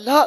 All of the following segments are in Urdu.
اللہ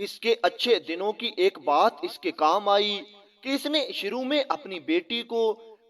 اس کے اچھے دنوں کی ایک بات اس کے کام آئی کہ اس نے شروع میں اپنی بیٹی کو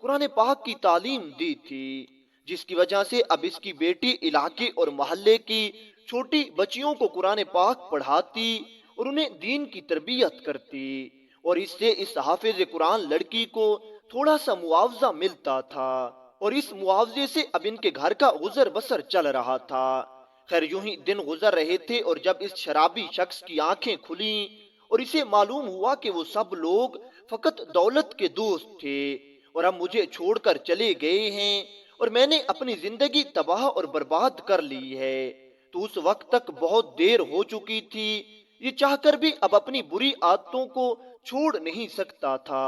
قرآن پاک کی تعلیم دی تھی، جس کی وجہ سے اب اس کی بیٹی علاقے اور محلے کی چھوٹی بچیوں کو قرآن پاک پڑھاتی اور انہیں دین کی تربیت کرتی، اور اس سے اس حافظ قرآن لڑکی کو تھوڑا سا معاوضہ ملتا تھا، اور اس معاوضے سے اب ان کے گھر کا گزر بسر چل رہا تھا۔ خیر یوں ہی دن گزر رہے تھے، اور جب اس شرابی شخص کی آنکھیں کھلیں اور اسے معلوم ہوا کہ وہ سب لوگ فقط دولت کے دوست تھے اور اب مجھے چھوڑ کر چلے گئے ہیں اور میں نے اپنی زندگی تباہ اور برباد کر لی ہے، تو اس وقت تک بہت دیر ہو چکی تھی، یہ چاہ کر بھی اب اپنی بری عادتوں کو چھوڑ نہیں سکتا تھا۔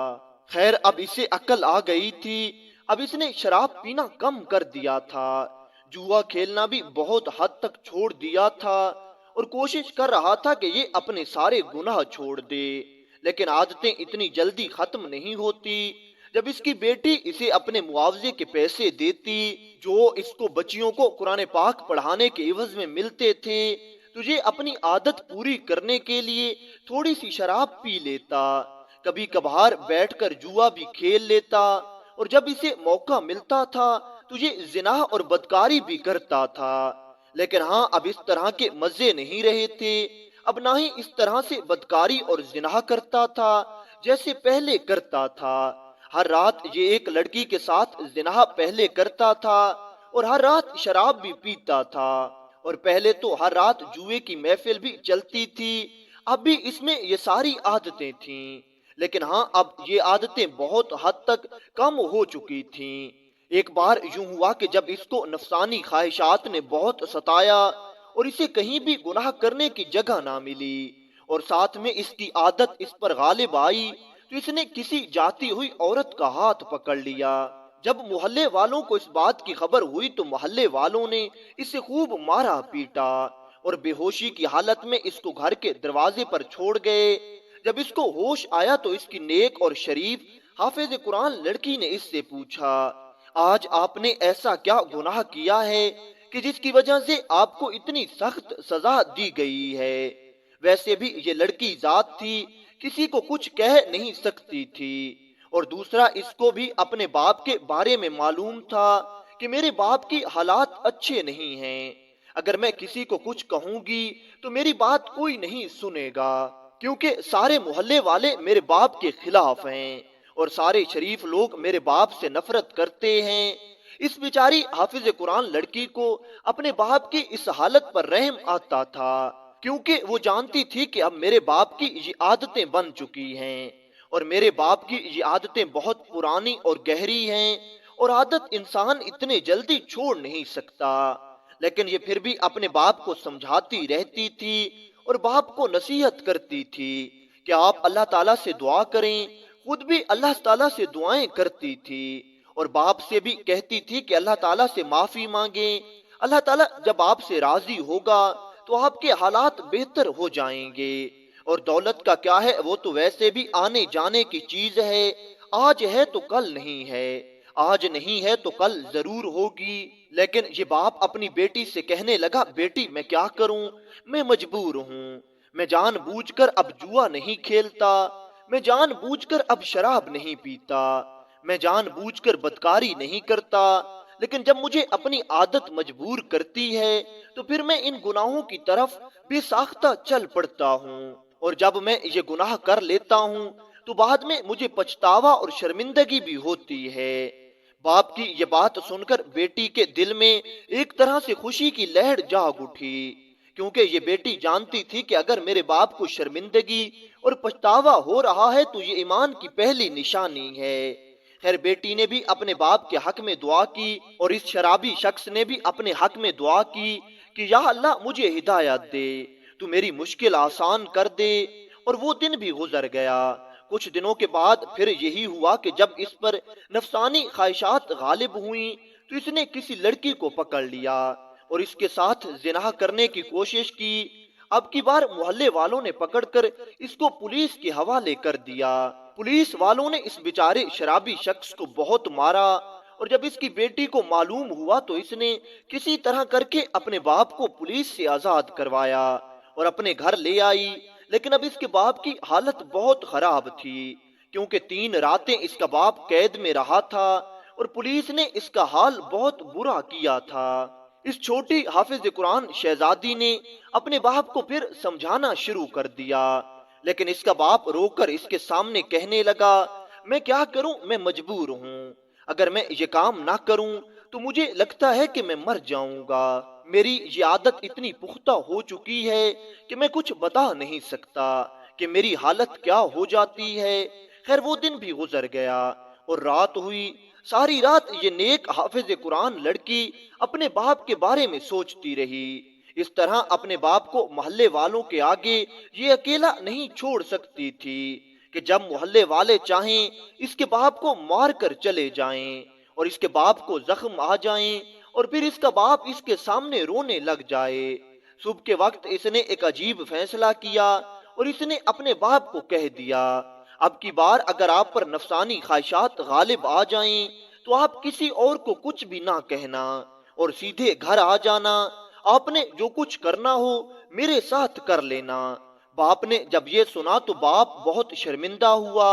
خیر اب اسے عقل آ گئی تھی، اب اس نے شراب پینا کم کر دیا تھا، جوا کھیلنا بھی بہت حد تک چھوڑ دیا تھا اور کوشش کر رہا تھا کہ یہ اپنے سارے گناہ چھوڑ دے، لیکن عادتیں اتنی جلدی ختم نہیں ہوتی۔ جب اس کی بیٹی اسے اپنے معاوضے کے پیسے دیتی جو اس کو بچیوں کو قرآن پاک پڑھانے کے عوض میں ملتے تھے، تو یہ اپنی عادت پوری کرنے کے لیے تھوڑی سی شراب پی لیتا، کبھی کبھار بیٹھ کر جوا بھی کھیل لیتا، اور جب اسے موقع ملتا تھا تو یہ زنا اور بدکاری بھی کرتا تھا۔ لیکن ہاں اب اس طرح کے مزے نہیں رہے تھے، اب نہ ہی اس طرح سے بدکاری اور زنا کرتا تھا جیسے پہلے کرتا تھا۔ ہر رات یہ ایک لڑکی کے ساتھ زنا پہلے کرتا تھا اور ہر رات شراب بھی پیتا تھا، اور پہلے تو ہر رات جوئے کی محفل بھی چلتی تھی، اب بھی اس میں یہ ساری عادتیں تھیں، لیکن ہاں اب یہ عادتیں بہت حد تک کم ہو چکی تھیں۔ ایک بار یوں ہوا کہ جب اس کو نفسانی خواہشات نے بہت ستایا اور اسے کہیں بھی گناہ کرنے کی جگہ نہ ملی اور ساتھ میں اس کی عادت اس پر غالب آئی، تو اس نے کسی جاتی ہوئی عورت کا ہاتھ پکڑ لیا۔ جب محلے والوں کو اس بات کی خبر ہوئی تو محلے والوں نے اسے خوب مارا پیٹا اور بے ہوشی کی حالت میں اس کو گھر کے دروازے پر چھوڑ گئے۔ جب اس کو ہوش آیا تو اس کی نیک اور شریف حافظ قرآن لڑکی نے اس سے پوچھا، آج آپ نے ایسا کیا گناہ کیا ہے کہ جس کی وجہ سے آپ کو اتنی سخت سزا دی گئی ہے؟ ویسے بھی یہ لڑکی ذات تھی، کسی کو کچھ کہہ نہیں سکتی تھی، اور دوسرا اس کو بھی اپنے باپ کے بارے میں معلوم تھا کہ میرے باپ کی حالات اچھے نہیں ہیں، اگر میں کسی کو کچھ کہوں گی تو میری بات کوئی نہیں سنے گا، کیونکہ سارے محلے والے میرے باپ کے خلاف ہیں اور سارے شریف لوگ میرے باپ سے نفرت کرتے ہیں۔ اس بیچاری حافظ قرآن لڑکی کو اپنے باپ کی اس حالت پر رحم آتا تھا، کیونکہ وہ جانتی تھی کہ اب میرے باپ کی یہ عادتیں بن چکی ہیں اور میرے باپ کی یہ عادتیں بہت پرانی اور گہری ہیں اور عادت انسان اتنے جلدی چھوڑ نہیں سکتا، لیکن یہ پھر بھی اپنے باپ کو سمجھاتی رہتی تھی اور باپ کو نصیحت کرتی تھی کہ آپ اللہ تعالیٰ سے دعا کریں، خود بھی اللہ تعالیٰ سے دعائیں کرتی تھی اور باپ سے بھی کہتی تھی کہ اللہ تعالیٰ سے معافی مانگیں، اللہ تعالیٰ جب آپ سے راضی ہوگا تو آپ کے حالات بہتر ہو جائیں گے، اور دولت کا کیا ہے، وہ تو ویسے بھی آنے جانے کی چیز ہے، آج ہے تو کل نہیں ہے، آج نہیں ہے تو کل ضرور ہوگی۔ لیکن یہ باپ اپنی بیٹی سے کہنے لگا، بیٹی میں کیا کروں، میں مجبور ہوں، میں جان بوجھ کر اب جوا نہیں کھیلتا، میں جان بوجھ کر اب شراب نہیں پیتا، میں جان بوجھ کر بدکاری نہیں کرتا، لیکن جب مجھے اپنی عادت مجبور کرتی ہے تو پھر میں ان گناہوں کی طرف بے ساختہ چل پڑتا ہوں، اور جب میں یہ گناہ کر لیتا ہوں تو بعد میں مجھے پچھتاوا اور شرمندگی بھی ہوتی ہے۔ باپ کی یہ بات سن کر بیٹی کے دل میں ایک طرح سے خوشی کی لہر جاگ اٹھی، کیونکہ یہ بیٹی جانتی تھی کہ اگر میرے باپ کو شرمندگی اور پچھتاوا ہو رہا ہے تو یہ ایمان کی پہلی نشانی ہے۔ خیر بیٹی نے بھی اپنے باپ کے حق میں دعا کی اور اس شرابی شخص نے بھی اپنے حق میں دعا کی کہ یا اللہ مجھے ہدایت دے، تو میری مشکل آسان کر دے، اور وہ دن بھی گزر گیا۔ کچھ دنوں کے بعد پھر یہی ہوا کہ جب اس پر نفسانی خواہشات غالب ہوئیں تو اس نے کسی لڑکی کو پکڑ لیا اور اس کے ساتھ زنا کرنے کی کوشش کی۔ اب کی بار محلے والوں نے پکڑ کر اس کو پولیس کے حوالے کر دیا۔ پولیس والوں نے اس بیچارے شرابی شخص کو بہت مارا، اور جب اس کی بیٹی کو معلوم ہوا تو اس نے کسی طرح کر کے اپنے باپ کو پولیس سے آزاد کروایا اور اپنے گھر لے آئی، لیکن اب اس کے باپ کی حالت بہت خراب تھی، کیونکہ 3 راتیں اس کا باپ قید میں رہا تھا اور پولیس نے اس کا حال بہت برا کیا تھا۔ اس چھوٹی حافظ قرآن شہزادی نے اپنے باپ کو پھر سمجھانا شروع کر دیا، لیکن اس کا باپ رو کر اس کے سامنے کہنے لگا، میں کیا کروں، میں مجبور ہوں، اگر میں یہ کام نہ کروں تو مجھے لگتا ہے کہ میں مر جاؤں گا۔ میری یہ عادت اتنی پختہ ہو چکی ہے کہ میں کچھ بتا نہیں سکتا کہ میری حالت کیا ہو جاتی ہے۔ خیر وہ دن بھی گزر گیا اور رات ہوئی۔ ساری رات یہ نیک حافظ قرآن لڑکی اپنے باپ کے بارے میں سوچتی رہی۔ اس طرح اپنے باپ کو محلے والوں کے آگے یہ اکیلا نہیں چھوڑ سکتی تھی کہ جب محلے والے چاہیں اس کے باپ کو مار کر چلے جائیں اور اس کے باپ کو زخم آ جائیں اور پھر اس کا باپ اس کے سامنے رونے لگ جائے۔ صبح کے وقت اس نے ایک عجیب فیصلہ کیا اور اس نے اپنے باپ کو کہہ دیا، اب کی بار اگر آپ پر نفسانی خواہشات غالب آ جائیں تو آپ کسی اور کو کچھ بھی نہ کہنا اور سیدھے گھر آ جانا، آپ نے جو کچھ کرنا ہو میرے ساتھ کر لینا۔ باپ نے جب یہ سنا تو باپ بہت شرمندہ ہوا،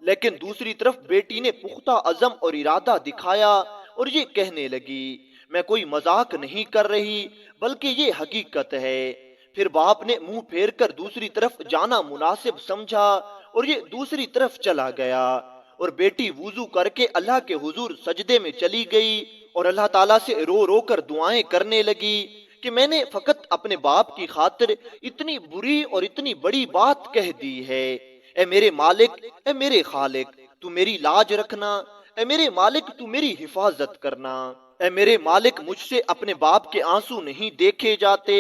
لیکن دوسری طرف بیٹی نے پختہ عزم اور ارادہ دکھایا اور یہ کہنے لگی، میں کوئی مذاق نہیں کر رہی بلکہ یہ حقیقت ہے۔ پھر باپ نے منہ پھیر کر دوسری طرف جانا مناسب سمجھا اور یہ دوسری طرف چلا گیا اور بیٹی وضو کر کے اللہ کے حضور سجدے میں چلی گئی اور اللہ تعالیٰ سے رو رو کر دعائیں کرنے لگی کہ میں نے فقط اپنے باپ کی خاطر اتنی بری اور اتنی بڑی بات کہہ دی ہے۔ اے میرے مالک، اے میرے خالق، تو میری لاج رکھنا، اے میرے مالک تو میری حفاظت کرنا۔ اے میرے مالک مجھ سے اپنے باپ کے آنسو نہیں دیکھے جاتے،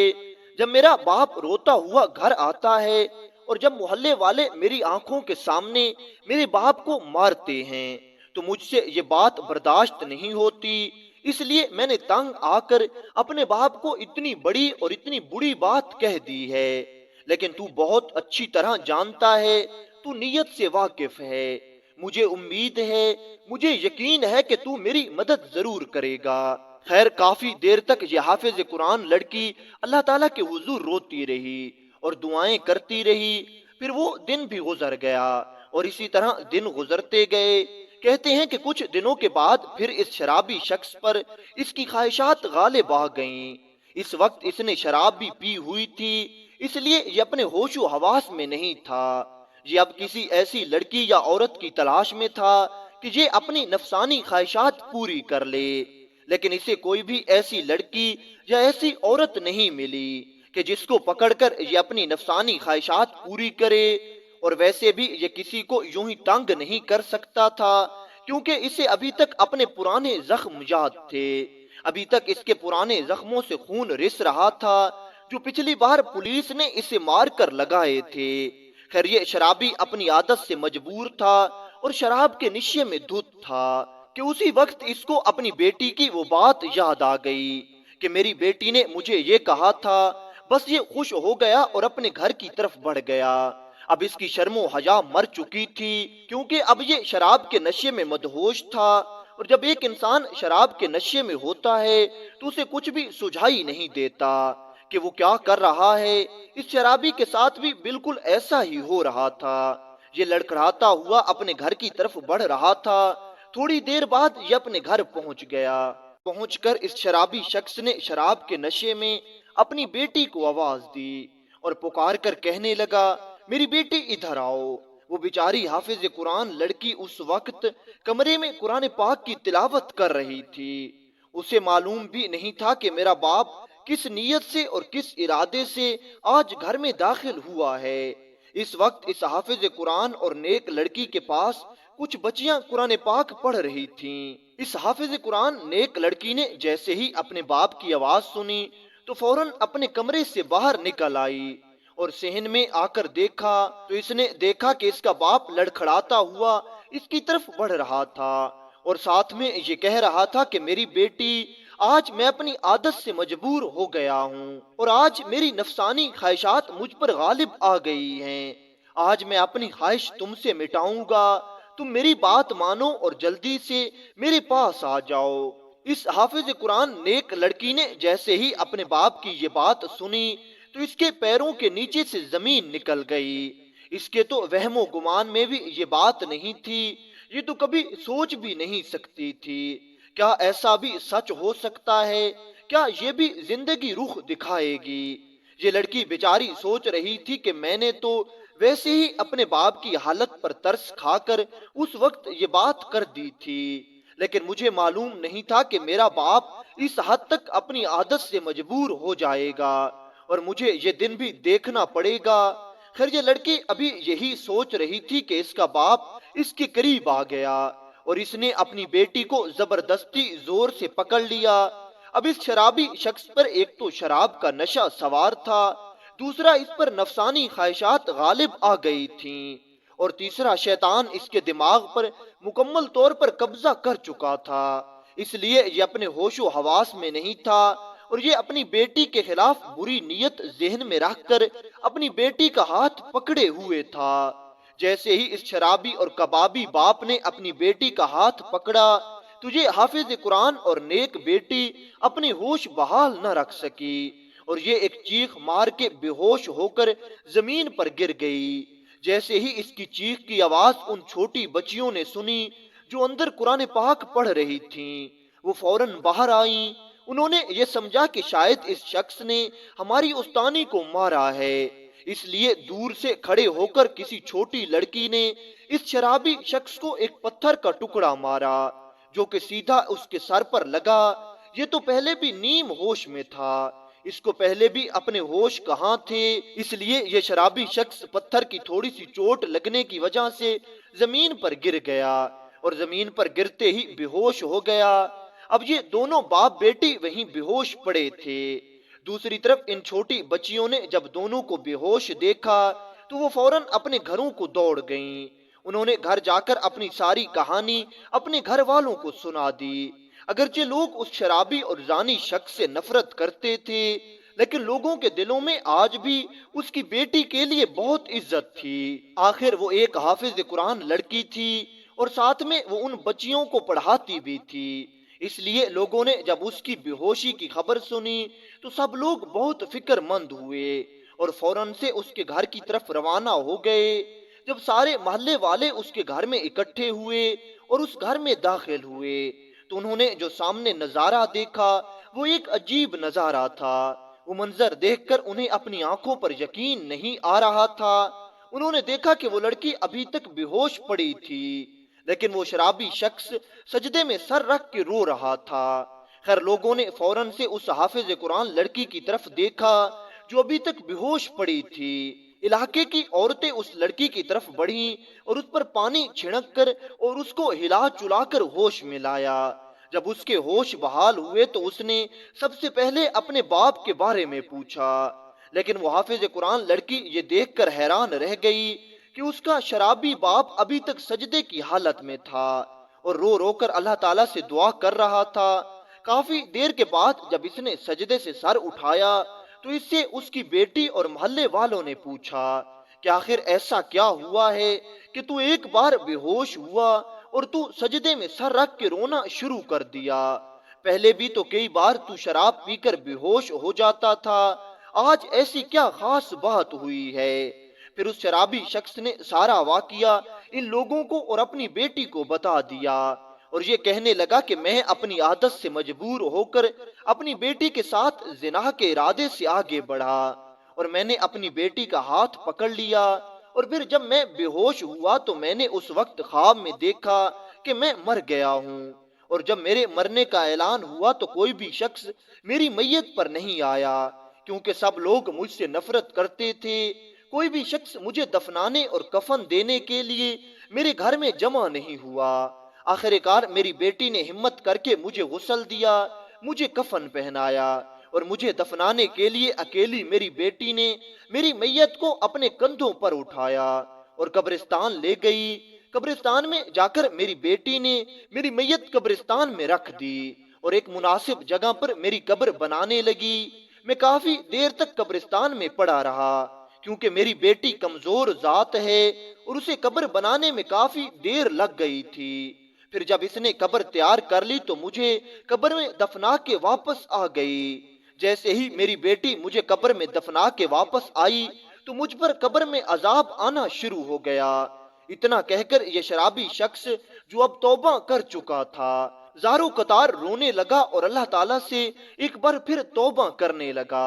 جب میرا باپ روتا ہوا گھر آتا ہے اور جب محلے والے میری آنکھوں کے سامنے میرے باپ کو مارتے ہیں تو مجھ سے یہ بات برداشت نہیں ہوتی، اس لیے میں نے تنگ آ کر اپنے باپ کو اتنی بڑی اور اتنی بری بات کہہ دی ہے، لیکن تو بہت اچھی طرح جانتا ہے، تو نیت سے واقف ہے، مجھے امید ہے، مجھے یقین ہے کہ تو میری مدد ضرور کرے گا۔ خیر کافی دیر تک یہ حافظ قرآن لڑکی اللہ تعالیٰ کے حضور روتی رہی اور دعائیں کرتی رہی۔ پھر وہ دن بھی گزر گیا اور اسی طرح دن گزرتے گئے۔ کہتے ہیں کہ کچھ دنوں کے بعد پھر اس شرابی شخص پر اس کی خواہشات غالب آ گئیں۔ اس وقت اس نے شراب بھی پی ہوئی تھی، اس لیے یہ اپنے ہوش و حواس میں نہیں تھا۔ یہ اب کسی ایسی لڑکی یا عورت کی تلاش میں تھا کہ یہ اپنی نفسانی خواہشات پوری کر لے، لیکن اسے کوئی بھی ایسی لڑکی یا ایسی عورت نہیں ملی کہ جس کو پکڑ کر یہ اپنی نفسانی خواہشات پوری کرے، اور ویسے بھی یہ کسی کو یوں ہی تنگ نہیں کر سکتا تھا کیونکہ اسے ابھی تک اپنے پرانے زخم یاد تھے، ابھی تک اس کے پرانے زخموں سے خون رس رہا تھا جو پچھلی بار پولیس نے اسے مار کر لگائے تھے۔ خیر یہ شرابی اپنی عادت سے مجبور تھا اور شراب کے نشے میں دھت تھا کہ اسی وقت اس کو اپنی بیٹی کی وہ بات یاد آ گئی کہ میری بیٹی نے مجھے یہ کہا تھا۔ بس یہ خوش ہو گیا اور اپنے گھر کی طرف بڑھ گیا۔ اب اس کی شرم و حیا مر چکی تھی کیونکہ اب یہ شراب کے نشے میں مدہوش تھا، اور جب ایک انسان شراب کے نشے میں ہوتا ہے تو اسے کچھ بھی سجھائی نہیں دیتا کہ وہ کیا کر رہا ہے۔ اس شرابی کے ساتھ بھی بالکل ایسا ہی ہو رہا تھا۔ یہ لڑکھڑاتا ہوا اپنے گھر کی طرف بڑھ رہا تھا۔ تھوڑی دیر بعد یہ اپنے گھر پہنچ گیا۔ پہنچ کر اس شرابی شخص نے شراب کے نشے میں اپنی بیٹی کو آواز دی اور پکار کر کہنے لگا، میری بیٹی ادھر آؤ۔ وہ بیچاری حافظ قرآن لڑکی اس وقت کمرے میں قرآن پاک کی تلاوت کر رہی تھی۔ اسے معلوم بھی نہیں تھا کہ میرا باپ کس نیت سے اور کس ارادے سے آج گھر میں داخل ہوا ہے۔ اس وقت اس حافظ قرآن اور نیک لڑکی کے پاس کچھ بچیاں قرآن پاک پڑھ رہی تھیں۔ اس حافظ قرآن نیک لڑکی نے جیسے ہی اپنے باپ کی آواز سنی تو فوراً اپنے کمرے سے باہر نکل آئی اور صحن میں آ کر دیکھا تو اس نے دیکھا کہ اس کا باپ لڑکھڑاتا ہوا اس کی طرف بڑھ رہا تھا اور ساتھ میں یہ کہہ رہا تھا کہ میری بیٹی، آج میں اپنی عادت سے مجبور ہو گیا ہوں اور آج میری نفسانی خواہشات مجھ پر غالب آ گئی ہیں۔ آج میں اپنی خواہش تم سے مٹاؤں گا، تم میری بات مانو اور جلدی سے میرے پاس آ جاؤ۔ اس حافظ قرآن نیک لڑکی نے جیسے ہی اپنے باپ کی یہ بات سنی تو اس کے پیروں کے نیچے سے زمین نکل گئی۔ اس کے تو وہم و گمان میں بھی یہ بات نہیں تھی، یہ تو کبھی سوچ بھی نہیں سکتی تھی۔ کیا ایسا بھی سچ ہو سکتا ہے؟ کیا یہ بھی زندگی رخ دکھائے گی؟ یہ لڑکی بیچاری سوچ رہی تھی کہ میں نے تو ویسے ہی اپنے باپ کی حالت پر ترس کھا کر اس وقت یہ بات کر دی تھی، لیکن مجھے معلوم نہیں تھا کہ میرا باپ اس حد تک اپنی عادت سے مجبور ہو جائے گا اور مجھے یہ دن بھی دیکھنا پڑے گا۔ خیر یہ لڑکی ابھی یہی سوچ رہی تھی کہ اس کا باپ اس کے قریب آ گیا اور اس نے اپنی بیٹی کو زبردستی زور سے پکڑ لیا۔ اب اس شرابی شخص پر ایک تو شراب کا نشہ سوار تھا، دوسرا اس پر نفسانی خواہشات غالب آ گئی تھیں، اور تیسرا شیطان اس کے دماغ پر مکمل طور پر قبضہ کر چکا تھا۔ اس لیے یہ اپنے ہوش و حواس میں نہیں تھا اور یہ اپنی بیٹی کے خلاف بری نیت ذہن میں رکھ کر اپنی بیٹی کا ہاتھ پکڑے ہوئے تھا۔ جیسے ہی اس شرابی اور کبابی باپ نے اپنی بیٹی کا ہاتھ پکڑا تو یہ حافظ قرآن اور نیک بیٹی اپنی ہوش بحال نہ رکھ سکی اور یہ ایک چیخ مار کے بے ہوش ہو کر زمین پر گر گئی۔ جیسے ہی اس کی چیخ کی آواز ان چھوٹی بچیوں نے سنی جو اندر قرآن پاک پڑھ رہی تھیں، وہ فوراً باہر آئیں۔ انہوں نے یہ سمجھا کہ شاید اس شخص نے ہماری استانی کو مارا ہے، اس لیے دور سے کھڑے ہو کر کسی چھوٹی لڑکی نے اس شرابی شخص کو ایک پتھر کا ٹکڑا مارا جو کہ سیدھا اس کے سر پر لگا۔ یہ تو پہلے بھی نیم ہوش میں تھا، اس کو پہلے بھی اپنے ہوش کہاں تھے، اس لیے یہ شرابی شخص پتھر کی تھوڑی سی چوٹ لگنے کی وجہ سے زمین پر گر گیا اور زمین پر گرتے ہی بے ہوش ہو گیا۔ اب یہ دونوں باپ بیٹی وہیں بے ہوش پڑے تھے۔ دوسری طرف ان چھوٹی بچیوں نے جب دونوں کو بے ہوش دیکھا تو وہ فوراً اپنے گھروں کو دوڑ گئیں۔ انہوں نے گھر جا کر اپنی ساری کہانی اپنے گھر والوں کو سنا دی۔ اگرچہ لوگ اس شرابی اور زانی شخص سے نفرت کرتے تھے، لیکن لوگوں کے دلوں میں آج بھی اس کی بیٹی کے لیے بہت عزت تھی۔ آخر وہ ایک حافظ قرآن لڑکی تھی اور ساتھ میں وہ ان بچیوں کو پڑھاتی بھی تھی، اس لیے لوگوں نے جب اس کی بے ہوشی کی خبر سنی تو سب لوگ بہت فکر مند ہوئے اور فوراً سے اس کے گھر کی طرف روانہ ہو گئے۔ جب سارے محلے والے اس کے گھر میں اکٹھے ہوئے اور اس گھر میں داخل ہوئے تو انہوں نے جو سامنے نظارہ دیکھا وہ ایک عجیب نظارہ تھا۔ وہ منظر دیکھ کر انہیں اپنی آنکھوں پر یقین نہیں آ رہا تھا۔ انہوں نے دیکھا کہ وہ لڑکی ابھی تک بے ہوش پڑی تھی، لیکن وہ شرابی شخص سجدے میں سر رکھ کے رو رہا تھا۔ خیر لوگوں نے فوراً سے اس حافظ قرآن لڑکی کی طرف دیکھا جو ابھی تک بے ہوش پڑی تھی۔ علاقے کی عورتیں اس لڑکی کی طرف بڑھیں اور اس پر پانی چھڑک کر اور اس کو ہلا چلا کر ہوش میں لایا۔ جب اس کے ہوش بحال ہوئے تو اس نے سب سے پہلے اپنے باپ کے بارے میں پوچھا، لیکن وہ حافظ قرآن لڑکی یہ دیکھ کر حیران رہ گئی کہ اس کا شرابی باپ ابھی تک سجدے کی حالت میں تھا اور رو رو کر اللہ تعالیٰ سے دعا کر رہا تھا۔ کافی دیر کے بعد جب اس نے سجدے سے سر اٹھایا تو اس سے اس کی بیٹی اور محلے والوں نے پوچھا کہ آخر ایسا کیا ہوا ہے کہ تو ایک بار بے ہوش ہوا اور تو سجدے میں سر رکھ کے رونا شروع کر دیا؟ پہلے بھی تو کئی بار تو شراب پی کر بے ہوش ہو جاتا تھا، آج ایسی کیا خاص بات ہوئی ہے؟ پھر اس شرابی شخص نے سارا واقعہ ان لوگوں کو اور اپنی بیٹی کو بتا دیا اور یہ کہنے لگا کہ میں اپنی عادت سے مجبور ہو کر اپنی بیٹی کے ساتھ زنا کے ارادے سے آگے بڑھا اور میں نے اپنی بیٹی کا ہاتھ پکڑ لیا، اور پھر جب میں بے ہوش ہوا تو میں نے اس وقت خواب میں دیکھا کہ میں مر گیا ہوں، اور جب میرے مرنے کا اعلان ہوا تو کوئی بھی شخص میری میت پر نہیں آیا کیونکہ سب لوگ مجھ سے نفرت کرتے تھے۔ کوئی بھی شخص مجھے دفنانے اور کفن دینے کے لیے میرے گھر میں جمع نہیں ہوا۔ آخر کار میری بیٹی نے ہمت کر کے مجھے غسل دیا، مجھے کفن پہنایا اور مجھے دفنانے کے لیے اکیلی میری بیٹی نے میری میت کو اپنے کندھوں پر اٹھایا اور قبرستان لے گئی۔ قبرستان میں جا کر میری بیٹی نے میری میت قبرستان میں رکھ دی اور ایک مناسب جگہ پر میری قبر بنانے لگی۔ میں کافی دیر تک قبرستان میں پڑا رہا کیونکہ میری بیٹی کمزور ذات ہے اور اسے قبر بنانے میں کافی دیر لگ گئی تھی۔ پھر جب اس نے قبر تیار کر لی تو مجھے قبر میں دفنا کے واپس آ گئی۔ جیسے ہی میری بیٹی مجھے قبر میں دفنا کے واپس آئی تو مجھ پر قبر میں عذاب آنا شروع ہو گیا۔ اتنا کہہ کر یہ شرابی شخص جو اب توبہ کر چکا تھا زاروں قطار رونے لگا اور اللہ تعالیٰ سے ایک بار پھر توبہ کرنے لگا،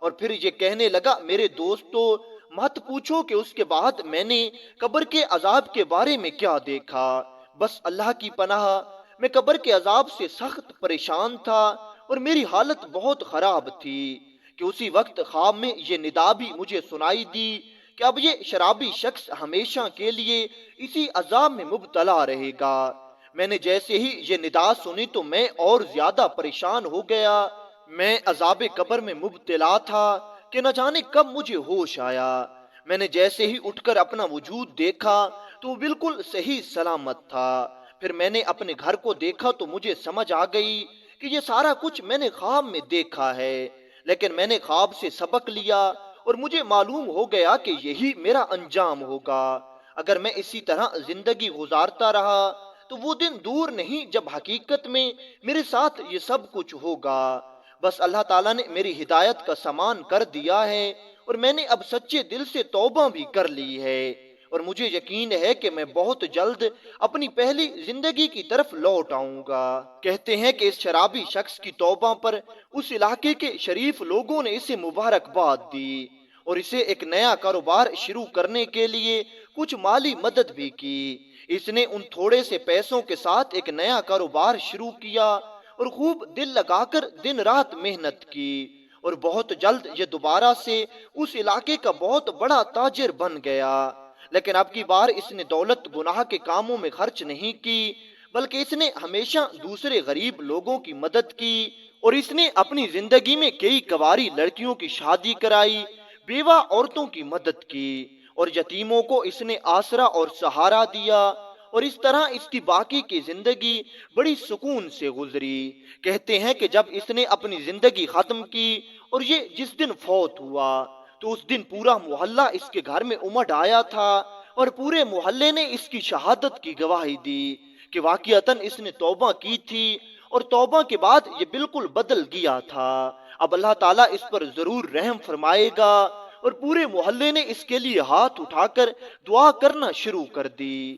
اور پھر یہ کہنے لگا، میرے دوستو مت پوچھو کہ اس کے بعد میں نے قبر کے عذاب کے بارے میں کیا دیکھا، بس اللہ کی پناہ، میں قبر کے عذاب سے سخت پریشان تھا اور میری حالت بہت خراب تھی کہ اسی وقت خواب میں یہ ندا بھی مجھے سنائی دی کہ اب یہ شرابی شخص ہمیشہ کے لیے اسی عذاب میں مبتلا رہے گا۔ میں نے جیسے ہی یہ ندا سنی تو میں اور زیادہ پریشان ہو گیا۔ میں عذاب قبر میں مبتلا تھا کہ نہ جانے کب مجھے ہوش آیا۔ میں نے جیسے ہی اٹھ کر اپنا وجود دیکھا تو وہ بالکل صحیح سلامت تھا۔ پھر میں نے اپنے گھر کو دیکھا تو مجھے سمجھ آ گئی کہ یہ سارا کچھ میں نے خواب میں دیکھا ہے، لیکن میں نے خواب سے سبق لیا اور مجھے معلوم ہو گیا کہ یہی میرا انجام ہوگا۔ اگر میں اسی طرح زندگی گزارتا رہا تو وہ دن دور نہیں جب حقیقت میں میرے ساتھ یہ سب کچھ ہوگا۔ بس اللہ تعالیٰ نے میری ہدایت کا سامان کر دیا ہے اور میں نے اب سچے دل سے توبہ بھی کر لی ہے، اور مجھے یقین ہے کہ میں بہت جلد اپنی پہلی زندگی کی طرف لوٹ آؤں گا۔ کہتے ہیں کہ اس شرابی شخص کی توبہ پر اس علاقے کے شریف لوگوں نے اسے مبارکباد دی اور اسے ایک نیا کاروبار شروع کرنے کے لیے کچھ مالی مدد بھی کی۔ اس نے ان تھوڑے سے پیسوں کے ساتھ ایک نیا کاروبار شروع کیا اور خوب دل لگا کر دن رات محنت کی، اور بہت جلد یہ دوبارہ سے اس علاقے کا بہت بڑا تاجر بن گیا۔ لیکن اب کی بار اس نے دولت گناہ کے کاموں میں خرچ نہیں کی، بلکہ اس نے ہمیشہ دوسرے غریب لوگوں کی مدد کی، اور اس نے اپنی زندگی میں کئی کنواری لڑکیوں کی شادی کرائی، بیوہ عورتوں کی مدد کی، اور یتیموں کو اس نے آسرا اور سہارا دیا، اور اس طرح اس کی باقی کی زندگی بڑی سکون سے گزری۔ کہتے ہیں کہ جب اس نے اپنی زندگی ختم کی اور یہ جس دن فوت ہوا تو اس دن پورا محلہ اس کے گھر میں امڈ آیا تھا، اور پورے محلے نے اس کی شہادت کی گواہی دی کہ واقعتاً اس نے توبہ کی تھی، اور توبہ کے بعد یہ بالکل بدل گیا تھا۔ اب اللہ تعالیٰ اس پر ضرور رحم فرمائے گا، اور پورے محلے نے اس کے لیے ہاتھ اٹھا کر دعا کرنا شروع کر دی۔